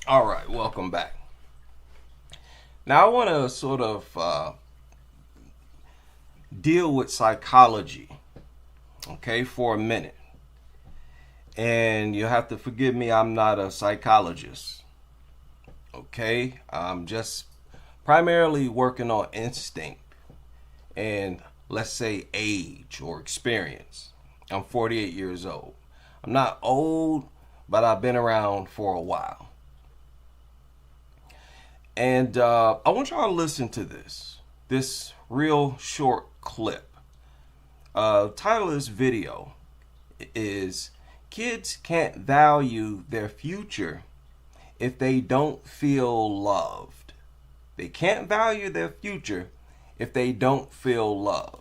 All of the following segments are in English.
All right, welcome back. Now, I want to sort of deal with psychology, okay, for a minute. And you have to forgive me, I'm not a psychologist, okay? I'm just primarily working on instinct and, let's say, age or experience. I'm 48 years old. I'm not old, but I've been around for a while. And I want y'all to listen to this real short clip. Title of this video is Kids Can't Value Their Future If They Don't Feel Loved. They can't value their future if they don't feel loved.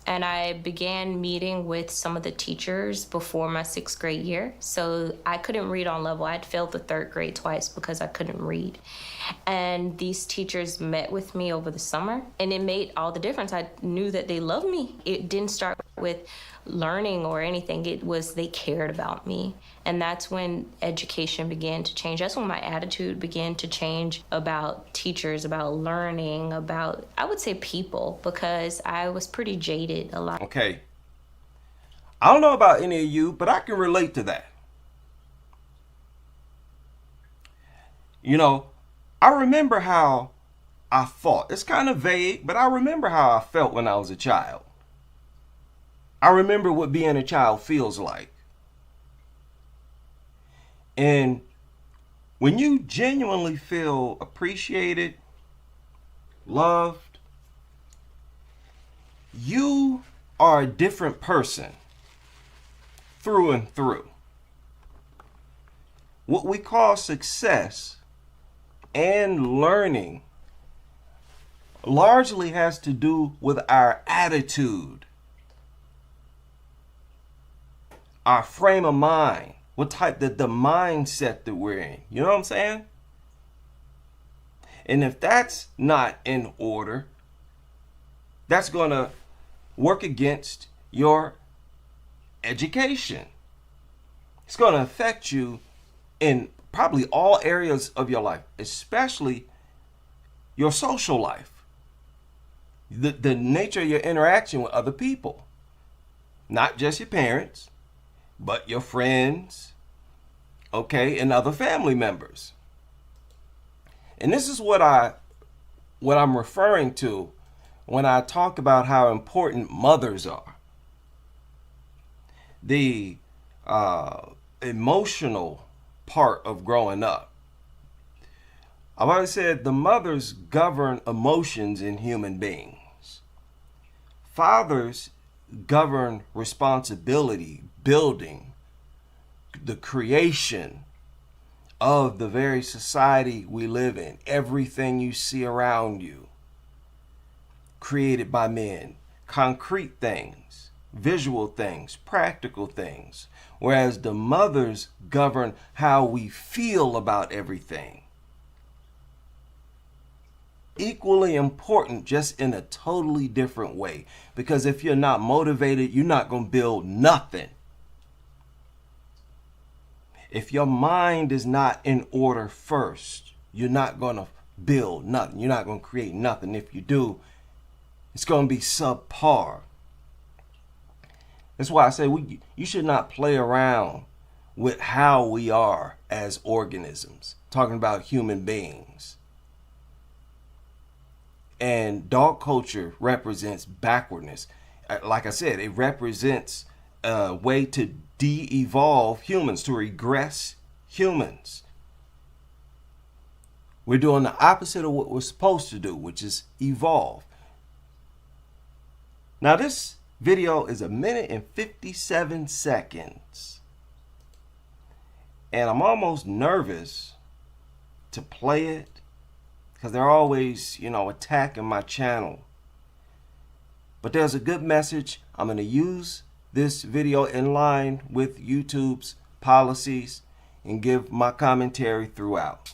And I began meeting with some of the teachers before my sixth grade year. So I couldn't read on level. I'd failed the third grade twice because I couldn't read. And these teachers met with me over the summer, and it made all the difference. I knew that they loved me. It didn't start with learning or anything. It was they cared about me. And that's when education began to change. That's when my attitude began to change about teachers, about learning, about, I would say, people, because I was pretty jaded a lot. Okay. I don't know about any of you, but I can relate to that. You know, I remember how I thought. It's kind of vague, but I remember how I felt when I was a child. I remember what being a child feels like. And when you genuinely feel appreciated, loved, you are a different person through and through. What we call success and learning largely has to do with our attitude, our frame of mind, what type the mindset that we're in. You know what I'm saying? And if that's not in order, that's going to work against your education. It's going to affect you in probably all areas of your life, especially your social life, the nature of your interaction with other people, not just your parents, but your friends, okay, and other family members. And this is what I'm referring to when I talk about how important mothers are. The emotional part of growing up. I've always said the mothers govern emotions in human beings. Fathers govern responsibility, building, the creation of the very society we live in. Everything you see around you, created by men, concrete things, visual things, practical things, whereas the mothers govern how we feel about everything. Equally important, just in a totally different way. Because if you're not motivated, you're not going to build nothing. If your mind is not in order first, you're not going to build nothing. You're not going to create nothing. If you do, it's going to be subpar. That's why I say you should not play around with how we are as organisms, talking about human beings. And dog culture represents backwardness. Like I said, it represents a way to de-evolve humans, to regress humans. We're doing the opposite of what we're supposed to do, which is evolve. Now this video is 1 minute and 57 seconds. And I'm almost nervous to play it because they're always, attacking my channel. But there's a good message. I'm going to use this video in line with YouTube's policies and give my commentary throughout.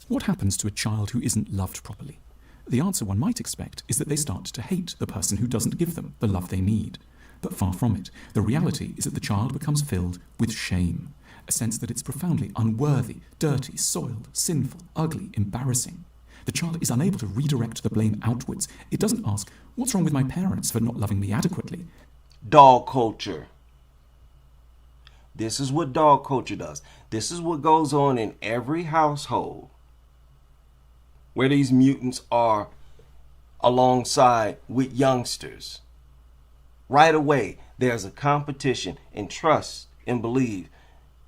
What happens to a child who isn't loved properly? The answer one might expect is that they start to hate the person who doesn't give them the love they need. But far from it. The reality is that the child becomes filled with shame, a sense that it's profoundly unworthy, dirty, soiled, sinful, ugly, embarrassing. The child is unable to redirect the blame outwards. It doesn't ask, what's wrong with my parents for not loving me adequately? Dog culture. This is what dog culture does. This is what goes on in every household where these mutants are alongside with youngsters. Right away, there's a competition, and trust and believe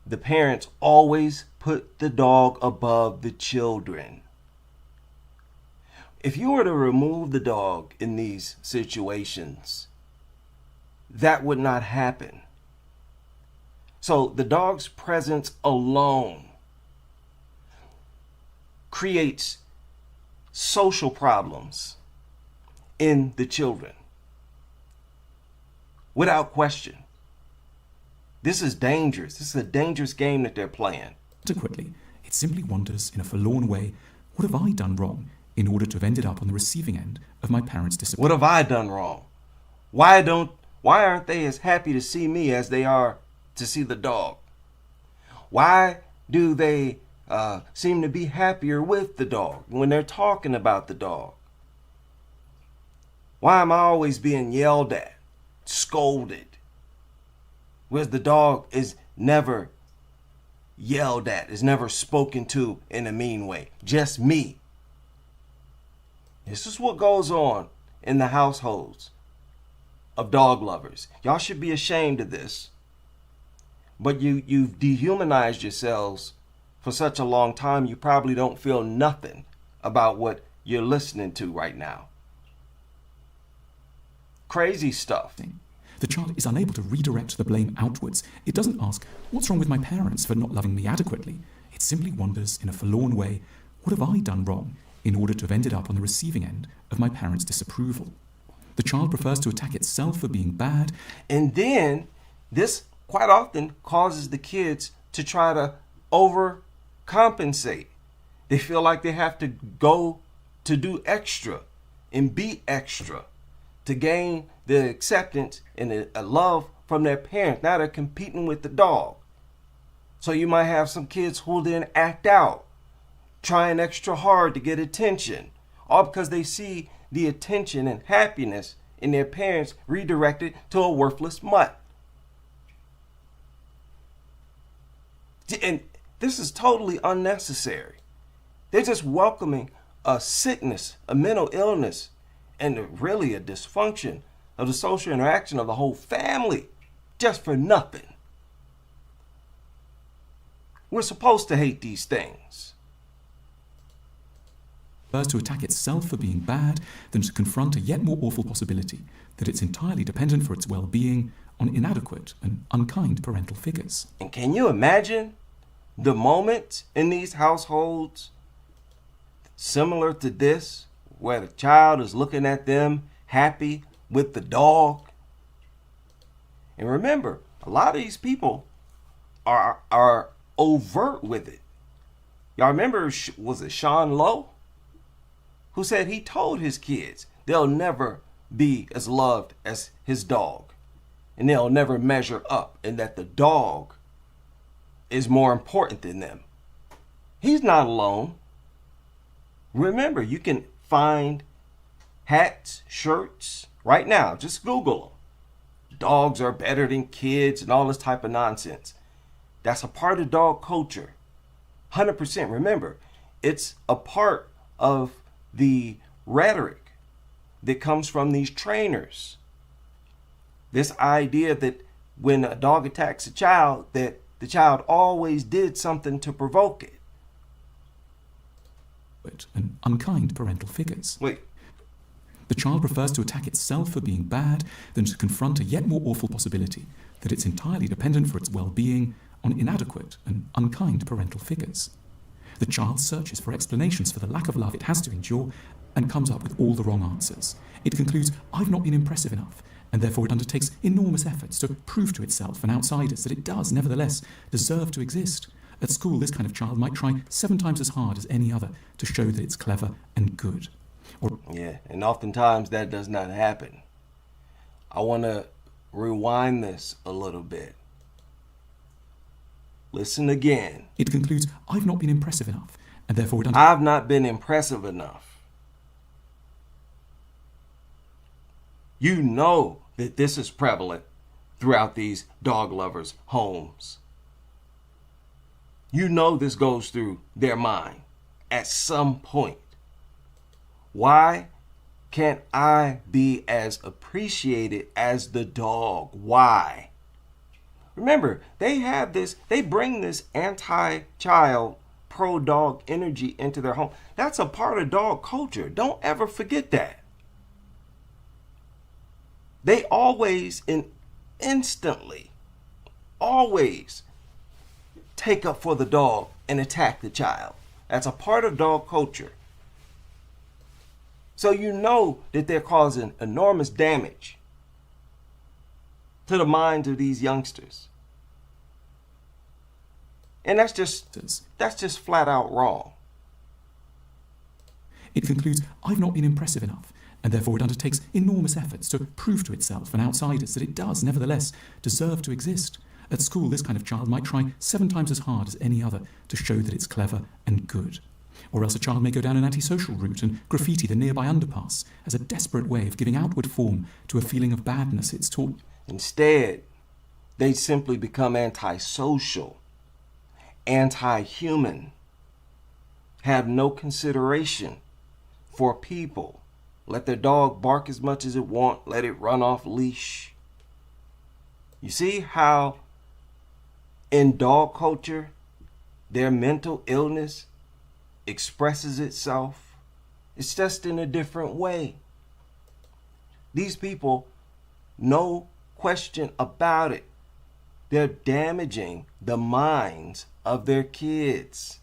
the parents always put the dog above the children. If you were to remove the dog in these situations, that would not happen. So the dog's presence alone creates social problems in the children. Without question. This is dangerous. This is a dangerous game that they're playing. Adequately, it simply wonders in a forlorn way, what have I done wrong in order to have ended up on the receiving end of my parents' disapproval? What have I done wrong? Why aren't they as happy to see me as they are to see the dog? Why do they seem to be happier with the dog when they're talking about the dog? Why am I always being yelled at, scolded, whereas the dog is never yelled at, is never spoken to in a mean way? Just me. This is what goes on in the households of dog lovers. Y'all should be ashamed of this. But you've dehumanized yourselves for such a long time, you probably don't feel nothing about what you're listening to right now. Crazy stuff. The child is unable to redirect the blame outwards. It doesn't ask, what's wrong with my parents for not loving me adequately? It simply wonders in a forlorn way, what have I done wrong in order to have ended up on the receiving end of my parents' disapproval? The child prefers to attack itself for being bad. And then this quite often causes the kids to try to overcompensate. They feel like they have to go to do extra and be extra to gain the acceptance and a love from their parents. Now they're competing with the dog. So you might have some kids who then act out, trying extra hard to get attention, all because they see the attention and happiness in their parents redirected to a worthless mutt. And this is totally unnecessary. They're just welcoming a sickness, a mental illness, and really a dysfunction of the social interaction of the whole family just for nothing. We're supposed to hate these things. Prefers to attack itself for being bad than to confront a yet more awful possibility that it's entirely dependent for its well-being on inadequate and unkind parental figures. And can you imagine the moment in these households similar to this, where the child is looking at them happy with the dog? And remember, a lot of these people are overt with it. Y'all remember, was it Sean Lowe, who said he told his kids they'll never be as loved as his dog, and they'll never measure up, and that the dog is more important than them. He's not alone. Remember, you can find hats, shirts right now. Just Google them. Dogs are better than kids and all this type of nonsense. That's a part of dog culture. 100%. Remember, it's a part of the rhetoric that comes from these trainers. This idea that when a dog attacks a child, that the child always did something to provoke it. And unkind parental figures. Wait. The child prefers to attack itself for being bad than to confront a yet more awful possibility that it's entirely dependent for its well-being on inadequate and unkind parental figures. The child searches for explanations for the lack of love it has to endure and comes up with all the wrong answers. It concludes, I've not been impressive enough, and therefore it undertakes enormous efforts to prove to itself and outsiders that it does, nevertheless, deserve to exist. At school, this kind of child might try 7 times as hard as any other to show that it's clever and good. Yeah, and oftentimes that does not happen. I want to rewind this a little bit. Listen again. It concludes, I've not been impressive enough, and therefore would I've not been impressive enough. You know that this is prevalent throughout these dog lovers' homes. You know this goes through their mind at some point. Why can't I be as appreciated as the dog? Why? Remember, they bring this anti-child, pro-dog energy into their home. That's a part of dog culture. Don't ever forget that. They always and instantly, always take up for the dog and attack the child. That's a part of dog culture. So you know that they're causing enormous damage to the minds of these youngsters. And that's just flat out wrong. It concludes, I've not been impressive enough, and therefore it undertakes enormous efforts to prove to itself and outsiders that it does, nevertheless, deserve to exist. At school, this kind of child might try 7 times as hard as any other to show that it's clever and good. Or else a child may go down an antisocial route and graffiti the nearby underpass as a desperate way of giving outward form to a feeling of badness it's taught. Instead, they simply become antisocial, anti-human, have no consideration for people. Let their dog bark as much as it wants, let it run off leash. You see how in dog culture, their mental illness expresses itself? It's just in a different way. These people, no question about it, they're damaging the minds of their kids.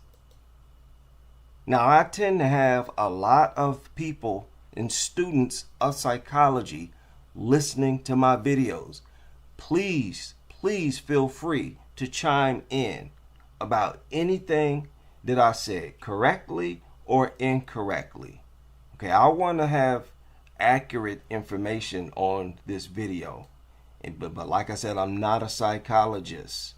Now, I tend to have a lot of people and students of psychology listening to my videos. Please feel free to chime in about anything that I said correctly or incorrectly. Okay, I want to have accurate information on this video. But like I said, I'm not a psychologist.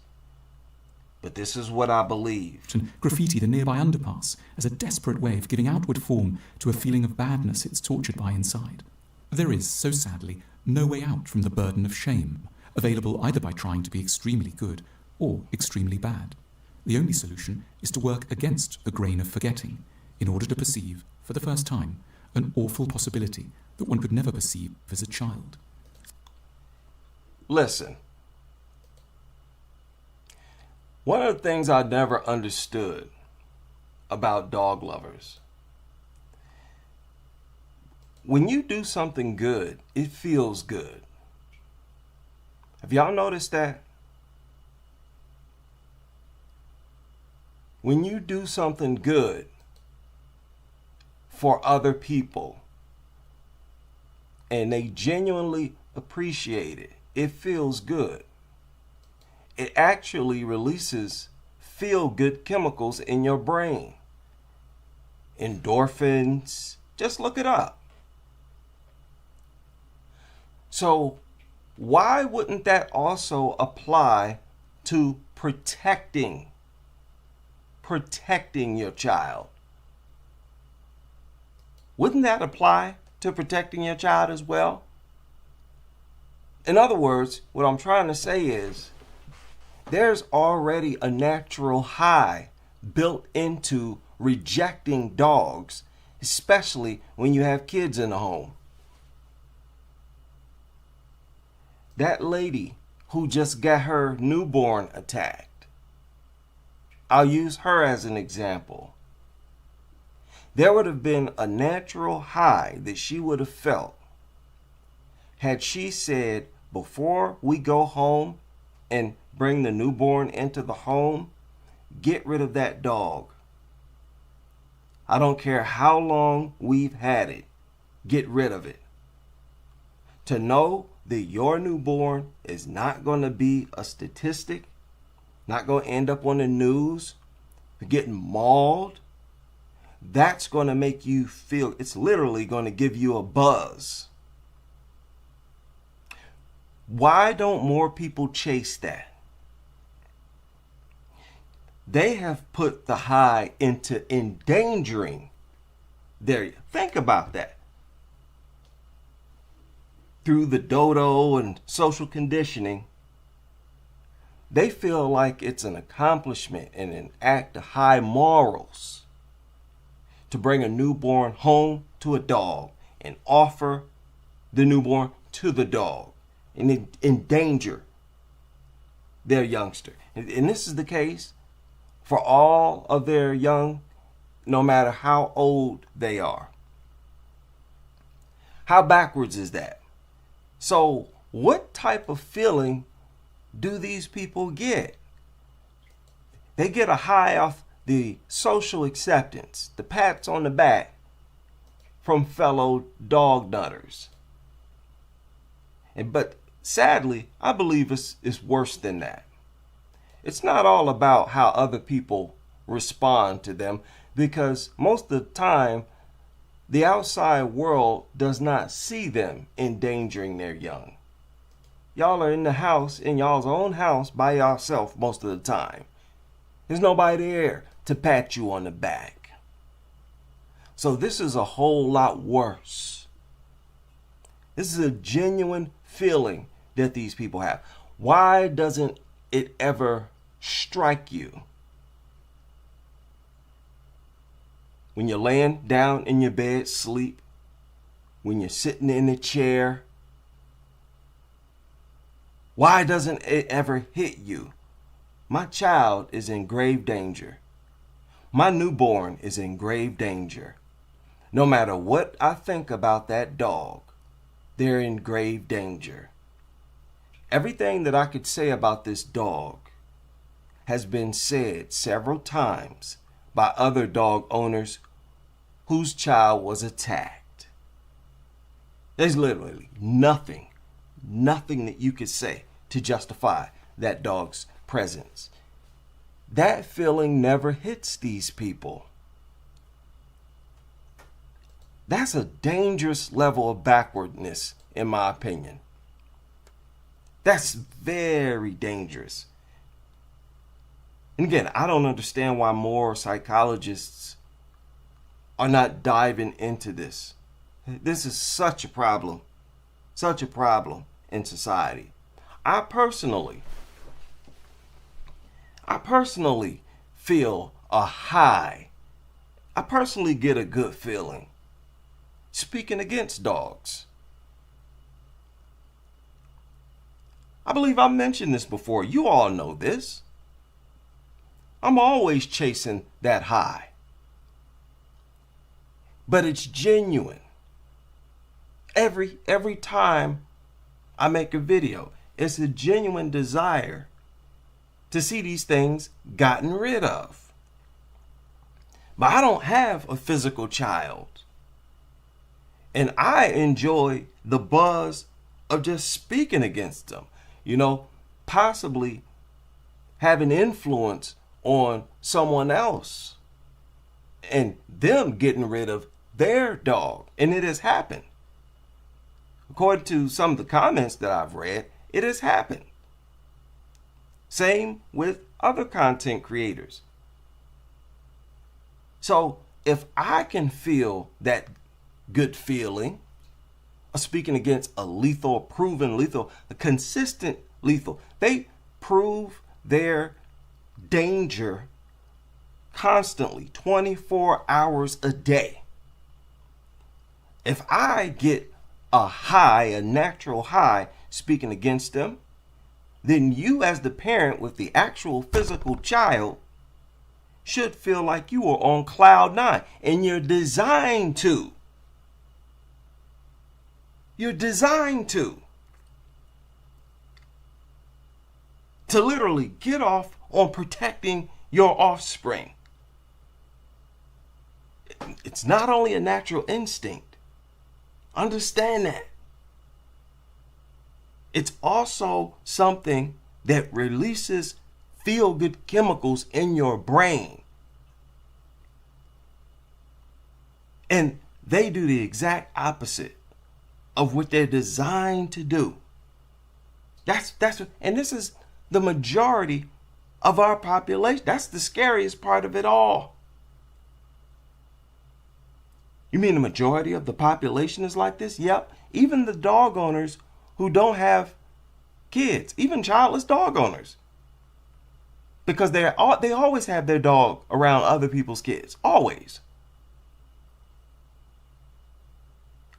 But this is what I believe. And graffiti the nearby underpass as a desperate way of giving outward form to a feeling of badness it's tortured by inside. There is, so sadly, no way out from the burden of shame, available either by trying to be extremely good or extremely bad. The only solution is to work against the grain of forgetting in order to perceive, for the first time, an awful possibility that one could never perceive as a child. Listen, one of the things I never understood about dog lovers, when you do something good, it feels good. Have y'all noticed that? When you do something good for other people and they genuinely appreciate it, it feels good. It actually releases feel-good chemicals in your brain. Endorphins, just look it up. So why wouldn't that also apply to protecting your child? Wouldn't that apply to protecting your child as well? In other words, what I'm trying to say is there's already a natural high built into rejecting dogs, especially when you have kids in the home. That lady who just got her newborn attacked, I'll use her as an example. There would have been a natural high that she would have felt had she said, before we go home and bring the newborn into the home, get rid of that dog. I don't care how long we've had it, get rid of it. To know that your newborn is not going to be a statistic, not going to end up on the news, getting mauled, that's going to make you feel, it's literally going to give you a buzz. Why don't more people chase that? They have put the high into endangering their, think about that. Through the dodo and social conditioning, they feel like it's an accomplishment and an act of high morals to bring a newborn home to a dog and offer the newborn to the dog and endanger their youngster. And this is the case for all of their young, no matter how old they are. How backwards is that? So what type of feeling do these people get? They get a high off the social acceptance, the pats on the back from fellow dog nutters. But sadly, I believe it's worse than that. It's not all about how other people respond to them, because most of the time, the outside world does not see them endangering their young. Y'all are in the house, in y'all's own house, by yourself most of the time. There's nobody there to pat you on the back. So this is a whole lot worse. This is a genuine feeling that these people have. Why doesn't it ever strike you? When you're laying down in your bed, sleep, when you're sitting in a chair, why doesn't it ever hit you? My child is in grave danger. My newborn is in grave danger. No matter what I think about that dog, they're in grave danger. Everything that I could say about this dog has been said several times by other dog owners whose child was attacked. There's literally nothing that you could say to justify that dog's presence. That feeling never hits these people. That's a dangerous level of backwardness, in my opinion. That's very dangerous. And again, I don't understand why more psychologists are not diving into this. This is such a problem in society. I personally feel a high. I personally get a good feeling speaking against dogs. I believe I mentioned this before. You all know this. I'm always chasing that high. But it's genuine. Every time I make a video, it's a genuine desire to see these things gotten rid of. But I don't have a physical child. And I enjoy the buzz of just speaking against them. You know, possibly having influence on someone else and them getting rid of their dog. And it has happened. According to some of the comments that I've read, it has happened. Same with other content creators. So if I can feel that good feeling of speaking against a proven lethal, a consistent lethal, they prove their danger constantly, 24 hours a day. If I get a high, a natural high, speaking against them, then you as the parent with the actual physical child should feel like you are on cloud nine, and you're designed to. You're designed to literally get off on protecting your offspring. It's not only a natural instinct. Understand that. It's also something that releases feel-good chemicals in your brain. And they do the exact opposite of what they're designed to do. And this is the majority of our population. That's the scariest part of it all. You mean the majority of the population is like this? Yep. Even the dog owners who don't have kids, even childless dog owners. Because they always have their dog around other people's kids. Always.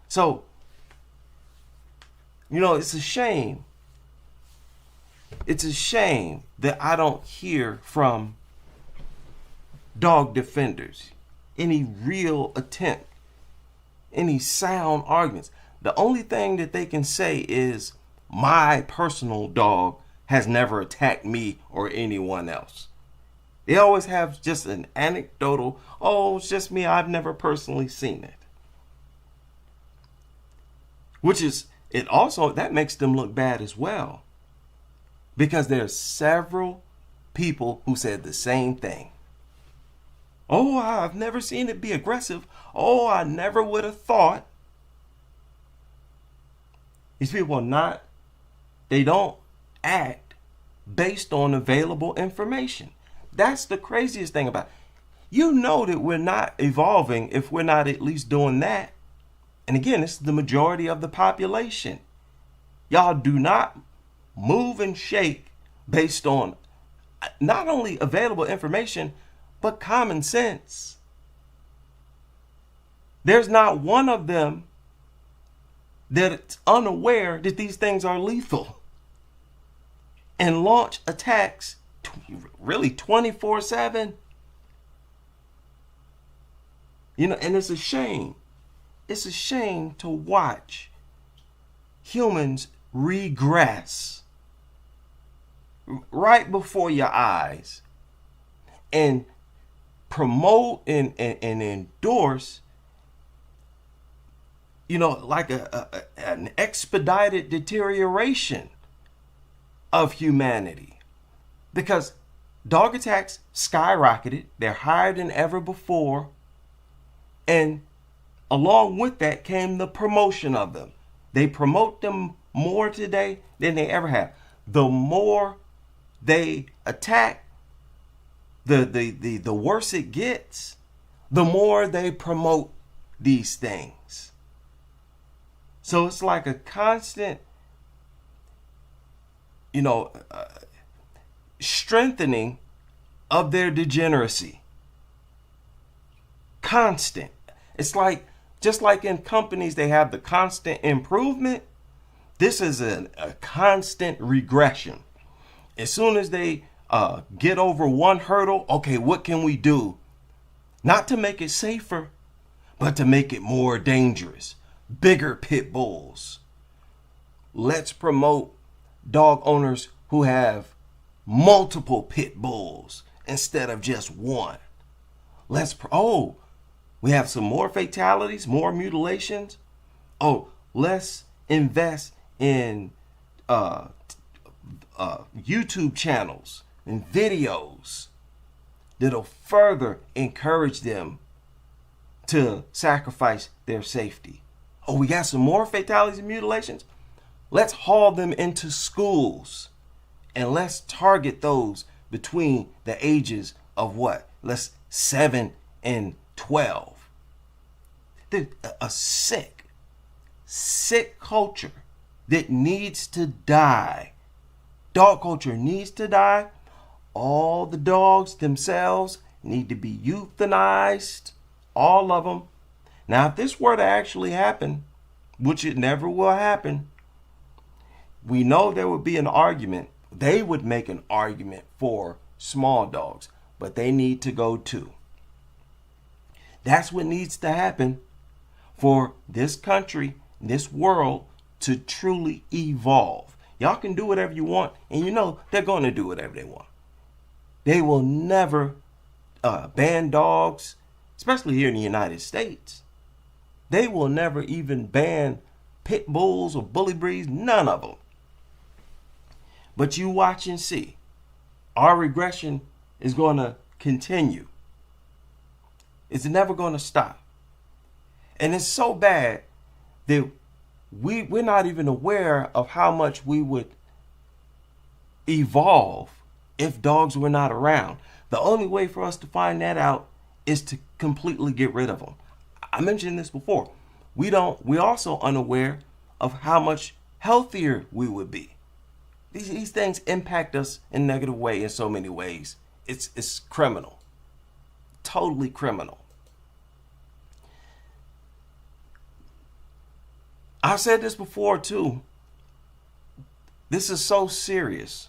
So, it's a shame. It's a shame that I don't hear from dog defenders any real attempt, any sound arguments. The only thing that they can say is, my personal dog has never attacked me or anyone else. They always have just an anecdotal, oh, it's just me, I've never personally seen it. That makes them look bad as well. Because there's several people who said the same thing. Oh, I've never seen it be aggressive. Oh, I never would have thought. These people they don't act based on available information. That's the craziest thing about it. You know that we're not evolving if we're not at least doing that. And again, it's the majority of the population. Y'all do not move and shake based on not only available information, but common sense. There's not one of them that's unaware that these things are lethal and launch attacks really 24/7. And it's a shame. It's a shame to watch humans regress right before your eyes and promote and endorse, like an expedited deterioration of humanity. Because dog attacks skyrocketed. They're higher than ever before. And along with that came the promotion of them. They promote them more today than they ever have. The more they attack, the worse it gets, the more they promote these things. So it's like a constant, strengthening of their degeneracy. Constant. It's like, just like in companies, they have the constant improvement. This is a constant regression. As soon as they get over one hurdle, okay, what can we do? Not to make it safer, but to make it more dangerous. Bigger pit bulls. Let's promote dog owners who have multiple pit bulls instead of just one. We have some more fatalities, more mutilations. Oh, let's invest in YouTube channels and videos that'll further encourage them to sacrifice their safety. Oh, we got some more fatalities and mutilations. Let's haul them into schools and let's target those between the ages of 7 and 12. A sick culture that needs to die. Dog culture needs to die. All the dogs themselves need to be euthanized. All of them. Now, if this were to actually happen, which it never will happen, we know there would be an argument. They would make an argument for small dogs, but they need to go too. That's what needs to happen for this country, this world to truly evolve. Y'all can do whatever you want, and they're going to do whatever they want. They will never ban dogs, especially here in the United States. They will never even ban pit bulls or bully breeds, none of them. But you watch and see. Our regression is going to continue. It's never going to stop. And it's so bad that we're not even aware of how much we would evolve if dogs were not around? The only way for us to find that out is to completely get rid of them. I mentioned this before. We also unaware of how much healthier we would be. These things impact us in a negative way in so many ways. It's criminal. Totally criminal. I've said this before too. This is so serious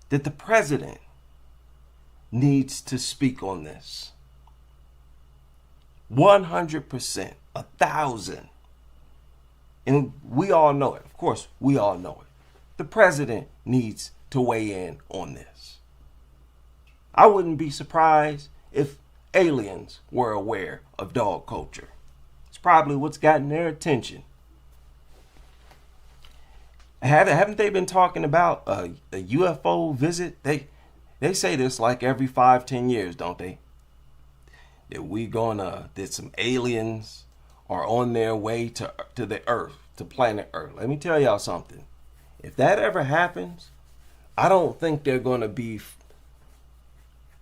that the president needs to speak on this. 100%, 1,000. And we all know it. Of course, we all know it. The president needs to weigh in on this. I wouldn't be surprised if aliens were aware of dog culture. It's probably what's gotten their attention. Haven't they been talking about a UFO visit? They say this like every 5-10 years, don't they? That some aliens are on their way to the Earth, to planet Earth. Let me tell y'all something. If that ever happens, I don't think they're going to be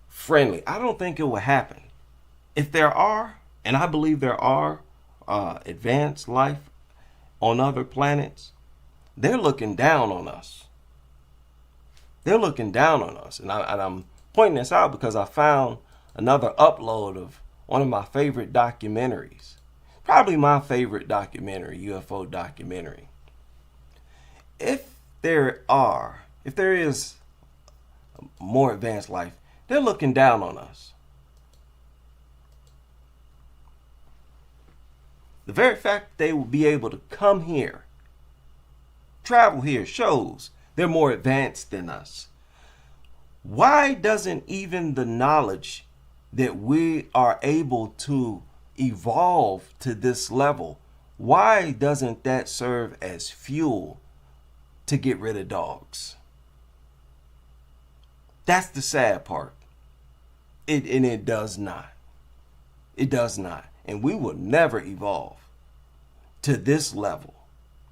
friendly. I don't think it will happen. If there are, and I believe there are, advanced life on other planets, they're looking down on us. They're looking down on us. And I'm pointing this out because I found another upload of one of my favorite documentaries. Probably my favorite documentary, UFO documentary. If there is more advanced life, they're looking down on us. The very fact that they will be able to come here, travel here, shows they're more advanced than us. Why doesn't even the knowledge that we are able to evolve to this level, why doesn't that serve as fuel to get rid of dogs? That's the sad part. It does not. It does not. And we will never evolve to this level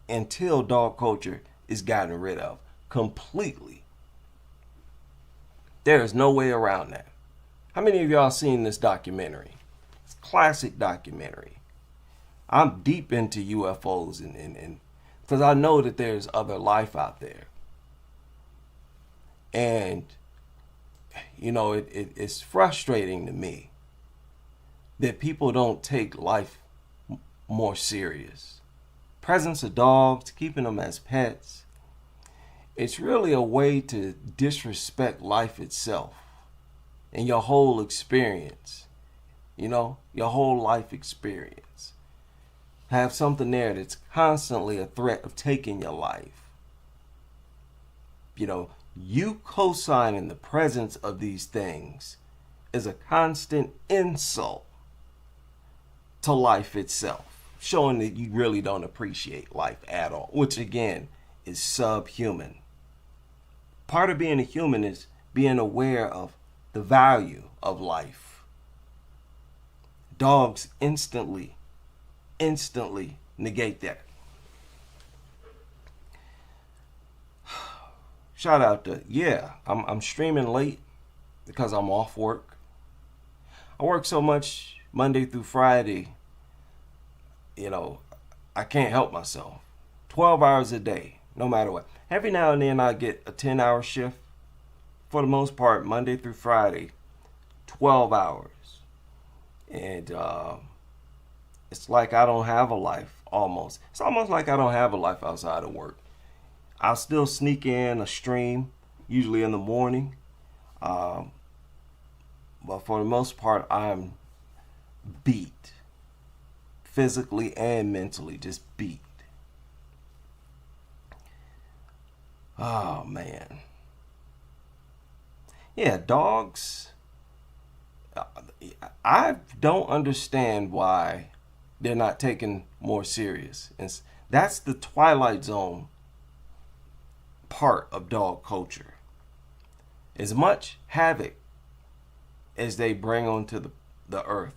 until dog culture is gotten rid of completely. There is no way around that. How many of y'all seen this documentary? It's a classic documentary. I'm deep into UFOs and because I know that there's other life out there. And you know, it's frustrating to me that people don't take life more serious. Presence of dogs, keeping them as pets, it's really a way to disrespect life itself and your whole experience. You know, your whole life experience. Have something there that's constantly a threat of taking your life. You know, you co-signing the presence of these things is a constant insult to life itself, showing that you really don't appreciate life at all, which again is subhuman. Part of being a human is being aware of the value of life. Dogs instantly negate that. Shout out to, I'm streaming late because I'm off work. I work so much Monday through Friday, you know, I can't help myself. 12 hours a day, no matter what. Every now and then I get a 10-hour shift. For the most part, Monday through Friday, 12 hours. And it's like I don't have a life, almost. It's almost like I don't have a life outside of work. I'll still sneak in a stream, usually in the morning. But for the most part, I'm beat. Physically and mentally, just beat. Oh, man. Yeah, dogs. I don't understand why they're not taken more serious. That's the Twilight Zone part of dog culture. As much havoc as they bring onto the earth,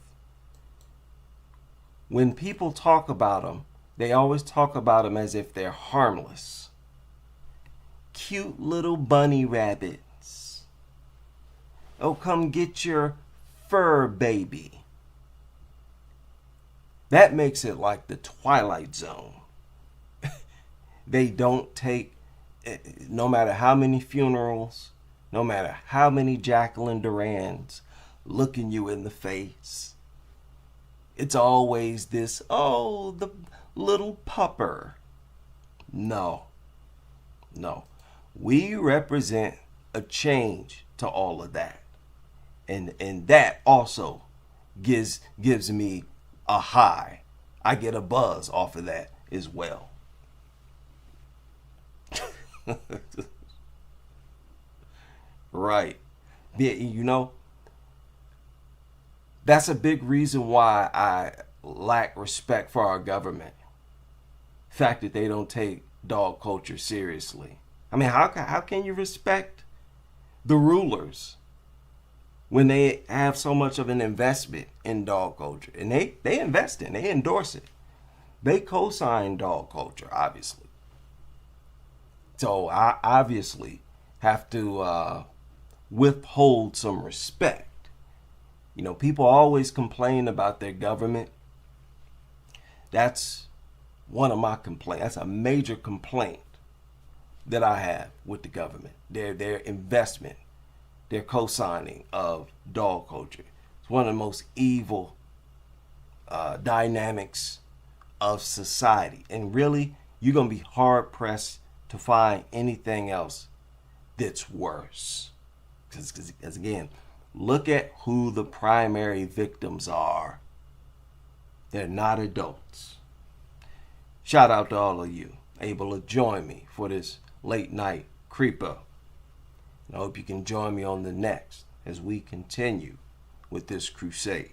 when people talk about them, they always talk about them as if they're harmless. cute little bunny rabbits. Oh, come get your fur baby. That makes it like the Twilight Zone. They don't take, no matter how many funerals, no matter how many Jacqueline Durans looking you in the face, it's always this, oh, the little pupper. No. We represent a change to all of that. And that also gives me a high. I get a buzz off of that as well. Right. You know, that's a big reason why I lack respect for our government. The fact that they don't take dog culture seriously. I mean, how can you respect the rulers when they have so much of an investment in dog culture? And they invest in, they endorse it. They co-sign dog culture, obviously. So I obviously have to withhold some respect. You know, people always complain about their government. That's one of my complaints. That's a major complaint that I have with the government. Their investment, their co-signing of dog culture. It's one of the most evil dynamics of society. And really, you're going to be hard-pressed to find anything else that's worse. Because again, look at who the primary victims are. They're not adults. Shout out to all of you able to join me for this late night creeper. I hope you can join me on the next as we continue with this crusade.